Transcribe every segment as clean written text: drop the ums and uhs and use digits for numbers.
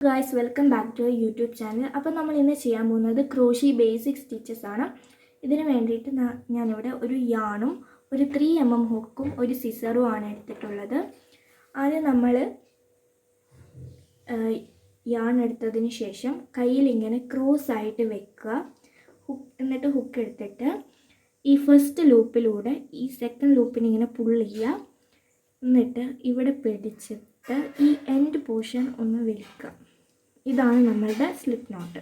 Guys, welcome back to YouTube channel. അപ്പോൾ നമ്മൾ ഇന്ന് ചെയ്യാൻ പോകുന്നത് ക്രോഷി ബേസിക് സ്റ്റിച്ചസ് ആണ്. ഇതിന് വേണ്ടിയിട്ട് ഞാനിവിടെ ഒരു യാണും ഒരു 3mm ഹുക്കും ഒരു സിസറും ആണ് എടുത്തിട്ടുള്ളത്. ആദ്യം നമ്മൾ യാൺ എടുത്തതിന് ശേഷം കയ്യിൽ ഇങ്ങനെ ക്രോസ് ആയിട്ട് വെക്കുക. എന്നിട്ട് ഹുക്ക് എടുത്തിട്ട് ഈ ഫസ്റ്റ് ലൂപ്പിലൂടെ ഈ സെക്കൻഡ് ലൂപ്പിന് ഇങ്ങനെ പുള്ള് ചെയ്യുക. എന്നിട്ട് ഇവിടെ പിടിച്ചിട്ട് ഈ എൻഡ് പോർഷൻ ഒന്ന് വലിക്കുക. ഇതാണ് നമ്മളുടെ സ്ലിപ്പ് നോട്ട്.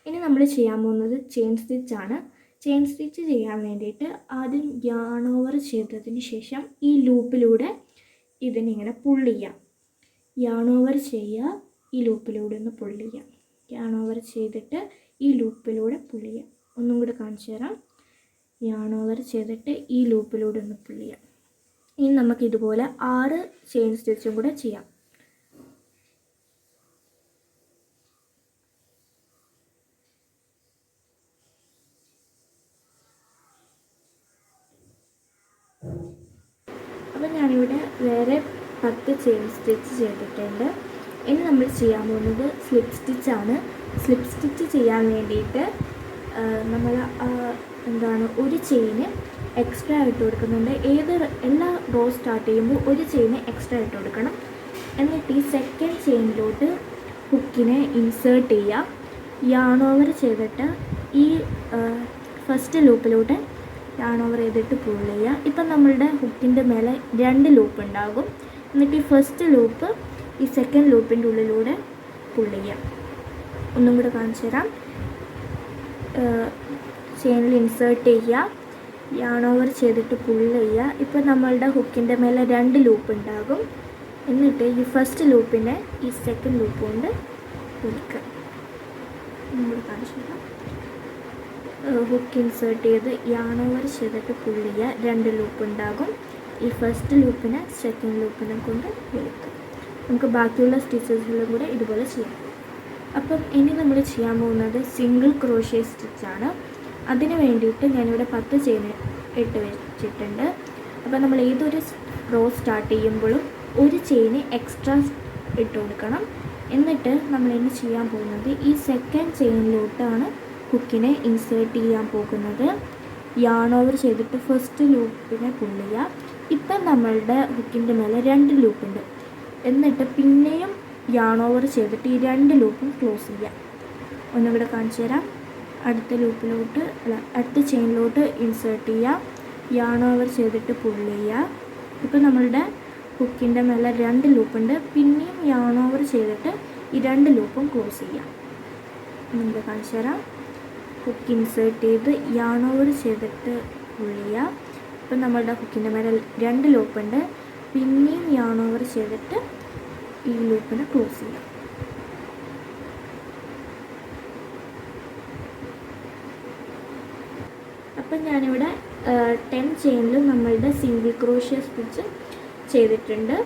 ഇനി നമ്മൾ ചെയ്യാൻ പോകുന്നത് ചെയിൻ സ്റ്റിച്ചാണ്. ചെയിൻ സ്റ്റിച്ച് ചെയ്യാൻ വേണ്ടിയിട്ട് ആദ്യം യാൺ ഓവർ ചെയ്തതിന് ശേഷം ഈ ലൂപ്പിലൂടെ ഇതിനിങ്ങനെ പുള്ള് ചെയ്യാം. യാൺ ഓവർ ചെയ്യുക, ഈ ലൂപ്പിലൂടെ ഒന്ന് പുള്ള് ചെയ്യാം. യാൺ ഓവർ ചെയ്തിട്ട് ഈ ലൂപ്പിലൂടെ പുള്ള് ചെയ്യാം. ഒന്നും കൂടെ കാണിച്ചു തരാം. യാൺ ഓവർ ചെയ്തിട്ട് ഈ ലൂപ്പിലൂടെ ഒന്ന് പുള്ള് ചെയ്യാം. ഇനി നമുക്ക് ഇതുപോലെ 6 ചെയിൻ സ്റ്റിച്ചും കൂടെ ചെയ്യാം. അപ്പോൾ ഞാനിവിടെ വേറെ 10 ചെയിൻ സ്റ്റിച്ച് ചെയ്തിട്ടുണ്ട്. ഇനി നമ്മൾ ചെയ്യാൻ പോകുന്നത് സ്ലിപ്പ് സ്റ്റിച്ചാണ്. സ്ലിപ്പ് സ്റ്റിച്ച് ചെയ്യാൻ വേണ്ടിയിട്ട് നമ്മൾ ഒരു ചെയിന് എക്സ്ട്രാ ഇട്ട് കൊടുക്കുന്നുണ്ട്. എല്ലാ റോ സ്റ്റാർട്ട് ചെയ്യുമ്പോൾ ഒരു ചെയിന് എക്സ്ട്രാ ഇട്ട് കൊടുക്കണം. എന്നിട്ട് ഈ സെക്കൻഡ് ചെയിനിലോട്ട് ഹുക്കിനെ ഇൻസേർട്ട് ചെയ്യുക. യാൺ ഓവർ ചെയ്തിട്ട് ഈ ഫസ്റ്റ് ലൂപ്പിലോട്ട് യാൺ ഓവർ ചെയ്തിട്ട് പുൾ ചെയ്യുക. ഇപ്പം നമ്മളുടെ ഹുക്കിൻ്റെ മേലെ 2 ലൂപ്പ് ഉണ്ടാകും. എന്നിട്ട് ഈ ഫസ്റ്റ് ലൂപ്പ് ഈ സെക്കൻഡ് ലൂപ്പിൻ്റെ ഉള്ളിലൂടെ പുൾ ചെയ്യുക. ഒന്നും കൂടെ കാണിച്ചു തരാം. ചെയിനിൽ ഇൻസേർട്ട് ചെയ്യുക, യാൺ ഓവർ ചെയ്തിട്ട് പുൾ ചെയ്യുക. ഇപ്പം നമ്മളുടെ ഹുക്കിൻ്റെ മേലെ 2 ലൂപ്പ് ഉണ്ടാകും. എന്നിട്ട് ഈ ഫസ്റ്റ് ലൂപ്പിനെ ഈ സെക്കൻഡ് ലൂപ്പ് കൊണ്ട് വലിക്കുക. ഒന്നും കൂടെ കാണിച്ചു തരാം. ഹുക്ക് ഇൻസേർട്ട് ചെയ്ത് യാൺ ഓവർ ചെയ്തിട്ട് പുൾ ചെയ്യുക. 2 ലൂപ്പ് ഉണ്ടാകും. ഈ ഫസ്റ്റ് ലൂപ്പിനെ സെക്കൻഡ് ലൂപ്പിനെ കൊണ്ട് വലിക്കുക. നമുക്ക് ബാക്കിയുള്ള സ്റ്റിച്ചസിലും കൂടെ ഇതുപോലെ ചെയ്യാം. അപ്പം ഇനി നമ്മൾ ചെയ്യാൻ പോകുന്നത് സിംഗിൾ ക്രോഷ്യ സ്റ്റിച്ചാണ്. അതിന് വേണ്ടിയിട്ട് ഞാനിവിടെ 10 ചെയിൻ ഇട്ട് വെച്ചിട്ടുണ്ട്. അപ്പോൾ നമ്മൾ ഏതൊരു റോ സ്റ്റാർട്ട് ചെയ്യുമ്പോഴും ഒരു ചെയിന് എക്സ്ട്രാ ഇട്ട് കൊടുക്കണം. എന്നിട്ട് നമ്മൾ ഇനി ചെയ്യാൻ പോകുന്നത് ഈ സെക്കൻഡ് ചെയിനിലോട്ടാണ് ഹുക്കിനെ ഇൻസേർട്ട് ചെയ്യാൻ പോകുന്നത്. യാൺ ഓവർ ചെയ്തിട്ട് ഫസ്റ്റ് ലൂപ്പിനെ പുൾ ചെയ്യുക. ഇപ്പം നമ്മളുടെ ഹുക്കിൻ്റെ മേലെ 2 ലൂപ്പുണ്ട്. എന്നിട്ട് പിന്നെയും യാൺ ഓവർ ചെയ്തിട്ട് ഈ 2 ലൂപ്പും ക്ലോസ് ചെയ്യുക. ഒന്നുകൂടെ കാണിച്ചു തരാം. അടുത്ത ചെയിനിലോട്ട് ഇൻസേർട്ട് ചെയ്യുക, യാൺ ഓവർ ചെയ്തിട്ട് പുൾ ചെയ്യുക. ഇപ്പം നമ്മളുടെ ഹുക്കിൻ്റെ മേലെ 2 ലൂപ്പുണ്ട്. പിന്നെയും യാൺ ഓവർ ചെയ്തിട്ട് ഈ 2 ലൂപ്പും ക്ലോസ് ചെയ്യുക. ഒന്നുകൂടെ കാണിച്ചു തരാം. ഹുക്ക് ഇൻസേർട്ട് ചെയ്ത് യാൺ ഓവർ ചെയ്തിട്ട് പുൾ ചെയ്യുക. ഇപ്പം നമ്മളുടെ ഹുക്കിൻ്റെ മേലെ 2 ലൂപ്പുണ്ട്. പിന്നെയും യാൺ ഓവർ ചെയ്തിട്ട് ഈ ലൂപ്പിനെ ക്ലോസ് ചെയ്യുക. അപ്പം ഞാനിവിടെ 10 ചെയിനിലും നമ്മളുടെ സിംഗിൾ ക്രോഷ്യ സ്റ്റിച്ച് ചെയ്തിട്ടുണ്ട്.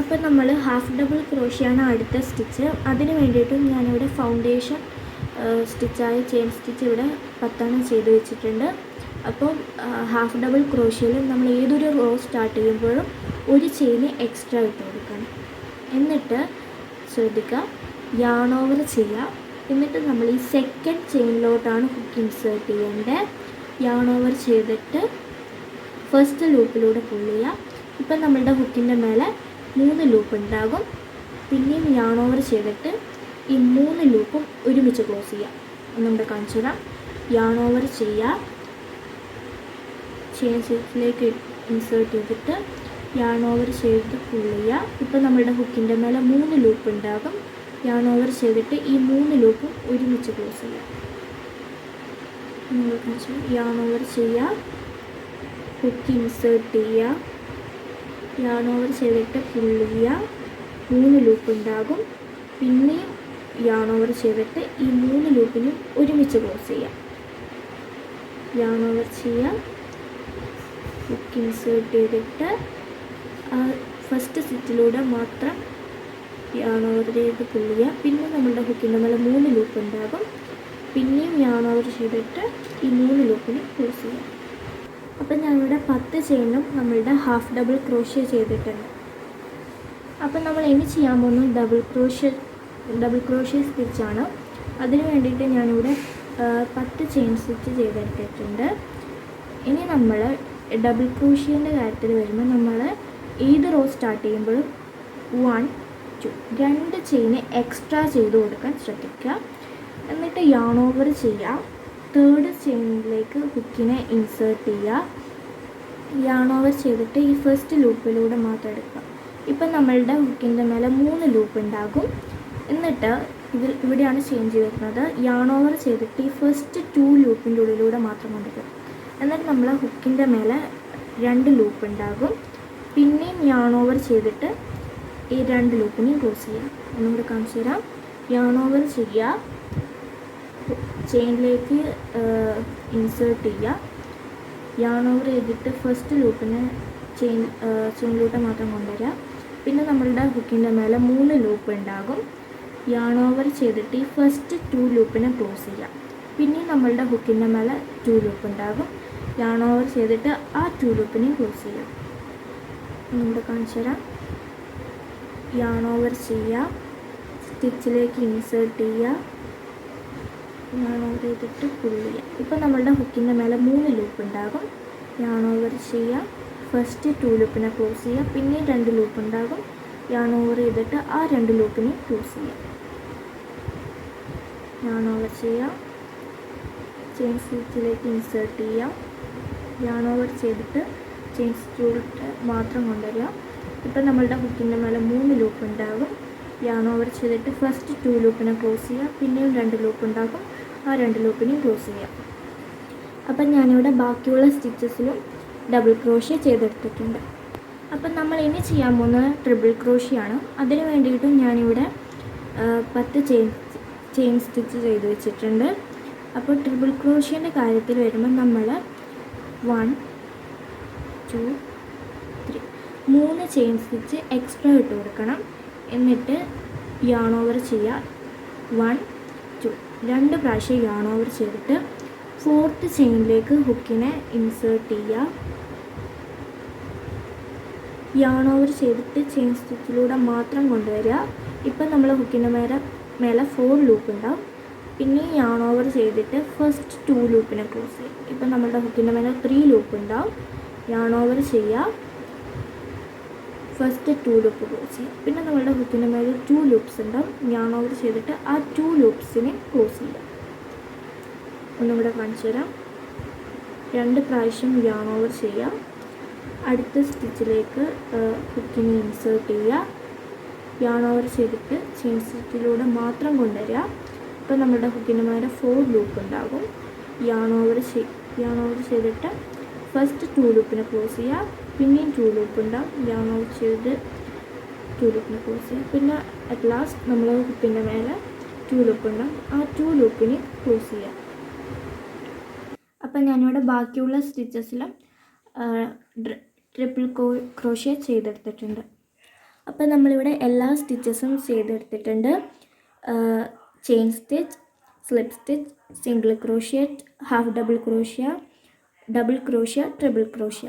അപ്പം നമ്മൾ ഹാഫ് ഡബിൾ ക്രോഷ്യാണ് അടുത്ത സ്റ്റിച്ച്. അതിന് വേണ്ടിയിട്ടും ഞാനിവിടെ ഫൗണ്ടേഷൻ സ്റ്റിച്ചായ ചെയിൻ സ്റ്റിച്ച് ഇവിടെ 10 ചെയ്ത് വെച്ചിട്ടുണ്ട്. അപ്പം ഹാഫ് ഡബിൾ ക്രോഷ്യയിൽ നമ്മൾ ഏതൊരു റോ സ്റ്റാർട്ട് ചെയ്യുമ്പോഴും ഒരു ചെയിന് എക്സ്ട്രാ ഇട്ട് കൊടുക്കണം. എന്നിട്ട് ശ്രദ്ധിക്കുക, യാൺ ഓവർ ചെയ്യുക. എന്നിട്ട് നമ്മൾ ഈ സെക്കൻഡ് ചെയിനിലോട്ടാണ് ഹുക്ക് ഇൻസേർട്ട് ചെയ്യേണ്ടത്. യാൺ ഓവർ ചെയ്തിട്ട് ഫസ്റ്റ് ലൂപ്പിലൂടെ പുൾ ചെയ്യുക. ഇപ്പം നമ്മളുടെ ഹുക്കിൻ്റെ മേലെ 3 ലൂപ്പ് ഉണ്ടാകും. പിന്നെയും യാൺ ഓവർ ചെയ്തിട്ട് ഈ 3 ലൂപ്പും ഒരുമിച്ച് ക്ലോസ് ചെയ്യുക. ഒന്നുകൂടെ കാണിച്ചു തരാം. യാൺ ഓവർ ചെയ്യുക, ചെയിൻ സ്റ്റിച്ചിലേക്ക് ഇൻസേർട്ട് ചെയ്തിട്ട് യാൺ ഓവർ ചെയ്ത് പുൾ ചെയ്യുക. ഇപ്പം നമ്മളുടെ ഹുക്കിൻ്റെ മേലെ 3 ലൂപ്പ് ഉണ്ടാകും. യാൺ ഓവർ ചെയ്തിട്ട് ഈ 3 ലൂപ്പും ഒരുമിച്ച് ക്ലോസ് ചെയ്യുക. യാൺ ഓവർ ചെയ്യുക, ഹുക്ക് ഇൻസേർട്ട് ചെയ്യുക, യാൺ ഓവർ ചെയ്തിട്ട് പുൾ ചെയ്യുക. 3 ലൂപ്പ് ഉണ്ടാകും. പിന്നെയും യാൺ ഓവർ ചെയ്തിട്ട് ഈ 3 ലൂപ്പിനും ഒരുമിച്ച് ക്ലോസ് ചെയ്യുക. യാൺ ഓവർ ചെയ്യുക, ഹുക്ക് ഇൻസേർട്ട് ചെയ്തിട്ട് ഫസ്റ്റ് സ്റ്റിച്ചിലൂടെ മാത്രം യാൺ ഓവർ ചെയ്ത് പുൾ ചെയ്യുക. പിന്നെ നമ്മളുടെ ഹുക്കിൻ്റെ മേലെ 3 ലൂപ്പ് ഉണ്ടാകും. പിന്നെയും യാൺ ഓവർ ചെയ്തിട്ട് ഈ 3 ലൂപ്പിന് ക്ലോസ് ചെയ്യുക. അപ്പം ഞാനിവിടെ 10 ചെയിനും നമ്മളുടെ ഹാഫ് ഡബിൾ ക്രോഷ്യ ചെയ്തിട്ടുണ്ട്. അപ്പോൾ നമ്മൾ ഇനി ചെയ്യാൻ പോകുന്നത് ഡബിൾ ക്രോഷ്യ സ്റ്റിച്ചാണ്. അതിന് വേണ്ടിയിട്ട് ഞാനിവിടെ 10 ചെയിൻ സ്റ്റിച്ച് ചെയ്തെടുത്തിട്ടുണ്ട്. ഇനി നമ്മൾ ഡബിൾ ക്രോഷ്യൻ്റെ കാര്യത്തിൽ വരുമ്പോൾ നമ്മൾ ഏത് റോ സ്റ്റാർട്ട് ചെയ്യുമ്പോഴും 1 2 2 ചെയിന് എക്സ്ട്രാ ചെയ്ത് കൊടുക്കാൻ ശ്രദ്ധിക്കുക. എന്നിട്ട് യാൺ ഓവർ ചെയ്യുക. 3rd ചെയിനിലേക്ക് ഹുക്കിനെ ഇൻസേർട്ട് ചെയ്യുക. യാൺ ഓവർ ചെയ്തിട്ട് ഈ ഫസ്റ്റ് ലൂപ്പിലൂടെ മാത്രം എടുക്കുക. ഇപ്പം നമ്മളുടെ ഹുക്കിൻ്റെ മേലെ 3 ലൂപ്പ് ഉണ്ടാകും. എന്നിട്ട് ഇവിടെയാണ് ചേഞ്ച് വരുന്നത്. യാൺ ഓവർ ചെയ്തിട്ട് ഈ ഫസ്റ്റ് 2 ലൂപ്പിൻ്റെ ഉള്ളിലൂടെ മാത്രം കൊണ്ടുവരും. എന്നിട്ട് നമ്മൾ ഹുക്കിൻ്റെ മേലെ 2 ലൂപ്പ് ഉണ്ടാകും. പിന്നെയും യാൺ ഓവർ ചെയ്തിട്ട് ഈ 2 ലൂപ്പിനെയും ക്ലോസ് ചെയ്യാം. ഒന്നുകൂടെ കാണിച്ചു തരാം. യാൺ ഓവർ ചെയ്യുക, ചെയിനിലേക്ക് ഇൻസേർട്ട് ചെയ്യുക, യാൺ ഓവർ ചെയ്തിട്ട് ഫസ്റ്റ് ലൂപ്പിനെ ചെയിനിലൂടെ മാത്രം കൊണ്ടുവരിക. പിന്നെ നമ്മളുടെ ഹുക്കിൻ്റെ മേലെ 3 ലൂപ്പ് ഉണ്ടാകും. യാൺ ഓവർ ചെയ്തിട്ട് ഈ ഫസ്റ്റ് 2 ലൂപ്പിനെ ക്ലോസ് ചെയ്യുക. പിന്നെ നമ്മളുടെ ഹുക്കിൻ്റെ മേലെ 2 ലൂപ്പ് ഉണ്ടാകും. യാൺ ഓവർ ചെയ്തിട്ട് ആ 2 ലൂപ്പിനെയും ക്ലോസ് ചെയ്യുക. ഒന്നുകൂടെ കാണിച്ചു തരാം. യാൺ ഓവർ ചെയ്യുക, സ്റ്റിച്ചിലേക്ക് ഇൻസേർട്ട് ചെയ്യുക, യാൺ ഓവർ ചെയ്തിട്ട് പുൾ ചെയ്യുക. ഇപ്പോൾ നമ്മളുടെ ഹുക്കിൻ്റെ മേലെ 3 ലൂപ്പ് ഉണ്ടാകും. യാൺ ഓവർ ചെയ്യുക, ഫസ്റ്റ് 2 ലൂപ്പിനെ ക്ലോസ് ചെയ്യുക. പിന്നെയും 2 ലൂപ്പ് ഉണ്ടാകും. യാൺ ഓവർ ചെയ്തിട്ട് ആ 2 ലൂപ്പിനെ ക്ലോസ് ചെയ്യുക. യാൺ ഓവർ ചെയ്യുക, ചെയിൻ സ്റ്റിച്ചിലേക്ക് ഇൻസേർട്ട് ചെയ്യുക, യാൺ ഓവർ ചെയ്തിട്ട് ചെയിൻ സ്റ്റിച്ചിലൂടെ മാത്രം കൊണ്ടുവരിക. ഇപ്പോൾ നമ്മളുടെ ഹുക്കിൻ്റെ മേലെ 3 ലൂപ്പ് ഉണ്ടാകും. യാൺ ഓവർ ചെയ്തിട്ട് ഫസ്റ്റ് 2 ലൂപ്പിനെ ക്ലോസ് ചെയ്യുക. പിന്നെയും 2 ലൂപ്പ് ഉണ്ടാകും. ആ 2 ലൂപ്പിനെയും ക്ലോസ് ചെയ്യുക. അപ്പം ഞാനിവിടെ ബാക്കിയുള്ള സ്റ്റിച്ചസിലും ഡബിൾ ക്രോഷ്യ ചെയ്തെടുത്തിട്ടുണ്ട്. അപ്പം നമ്മൾ ഇനി ചെയ്യാൻ പോകുന്നത് ട്രിപ്പിൾ ക്രോഷ്യയാണ്. അതിന് വേണ്ടിയിട്ടും ഞാനിവിടെ 10 ചെയിൻ സ്റ്റിച്ച് ചെയ്ത് വെച്ചിട്ടുണ്ട്. അപ്പോൾ ട്രിപ്പിൾ ക്രോഷ്യൻ്റെ കാര്യത്തിൽ വരുമ്പോൾ നമ്മൾ 1 2 3 3 ചെയിൻ സ്റ്റിച്ച് എക്സ്ട്രാ ഇട്ട് കൊടുക്കണം. എന്നിട്ട് യാൺ ഓവർ ചെയ്യുക. 1 2 2 പ്രാവശ്യം യാൺ ഓവർ ചെയ്തിട്ട് 4th ചെയിനിലേക്ക് ഹുക്കിനെ ഇൻസേർട്ട് ചെയ്യുക. യാൺ ഓവർ ചെയ്തിട്ട് ചെയിൻ സ്റ്റിച്ചിലൂടെ മാത്രം കൊണ്ടുവരിക. ഇപ്പം നമ്മൾ ഹുക്കിൻ്റെ മേലെ 4 ലൂപ്പ് ഉണ്ടാവും. പിന്നെ യാൺ ഓവർ ചെയ്തിട്ട് ഫസ്റ്റ് 2 ലൂപ്പിനെ ക്ലോസ് ചെയ്യും. ഇപ്പം നമ്മളുടെ ഹുക്കിൻ്റെ മേലെ 3 ലൂപ്പ് ഉണ്ടാവും. യാൺ ഓവർ ചെയ്യുക, ഫസ്റ്റ് 2 ലൂപ്പ് ക്ലോസ് ചെയ്യുക. പിന്നെ നമ്മളുടെ ഹുക്കിൻ്റെ മേലെ 2 ലൂപ്സ് ഉണ്ടാവും. യാൺ ഓവർ ചെയ്തിട്ട് ആ 2 ലൂപ്സിനെ ക്ലോസ് ചെയ്യുക. ഒന്നുകൂടെ കാണിച്ചു തരാം. 2 പ്രാവശ്യം യാൺ ഓവർ ചെയ്യുക. അടുത്ത സ്റ്റിച്ചിലേക്ക് ഹുക്കിനെ ഇൻസേർട്ട് ചെയ്യുക. യാൺ ഓവർ ചെയ്തിട്ട് ചെയിൻ സ്റ്റിച്ചിലൂടെ മാത്രം കൊണ്ടുവരിക. ഇപ്പോൾ നമ്മുടെ ഹുക്കിൻ്റെ മേലെ 4 ലൂപ്പ് ഉണ്ടാകും. യാൺ ഓവർ ചെയ്തിട്ട് ഫസ്റ്റ് 2 ലൂപ്പിനെ ക്ലോസ് ചെയ്യുക. പിന്നെയും 2 ലൂപ്പ് ഉണ്ടാകും. യാൺ ഓവർ ചെയ്ത് 2 ലൂപ്പിനെ ക്ലോസ് ചെയ്യുക. പിന്നെ അറ്റ് ലാസ്റ്റ് നമ്മൾ ഹുക്കിൻ്റെ മേലെ 2 ലൂപ്പ് ഉണ്ടാകും. ആ 2 ലൂപ്പിനെ ക്ലോസ് ചെയ്യുക. അപ്പം ഞാനിവിടെ ബാക്കിയുള്ള സ്റ്റിച്ചസിലും ട്രിപ്പിൾ ക്രോഷ്യ ചെയ്തെടുത്തിട്ടുണ്ട്. അപ്പം നമ്മളിവിടെ എല്ലാ സ്റ്റിച്ചസും ചെയ്തെടുത്തിട്ടുണ്ട്. Chain stitch, slip stitch, single crochet, half double crochet, triple crochet.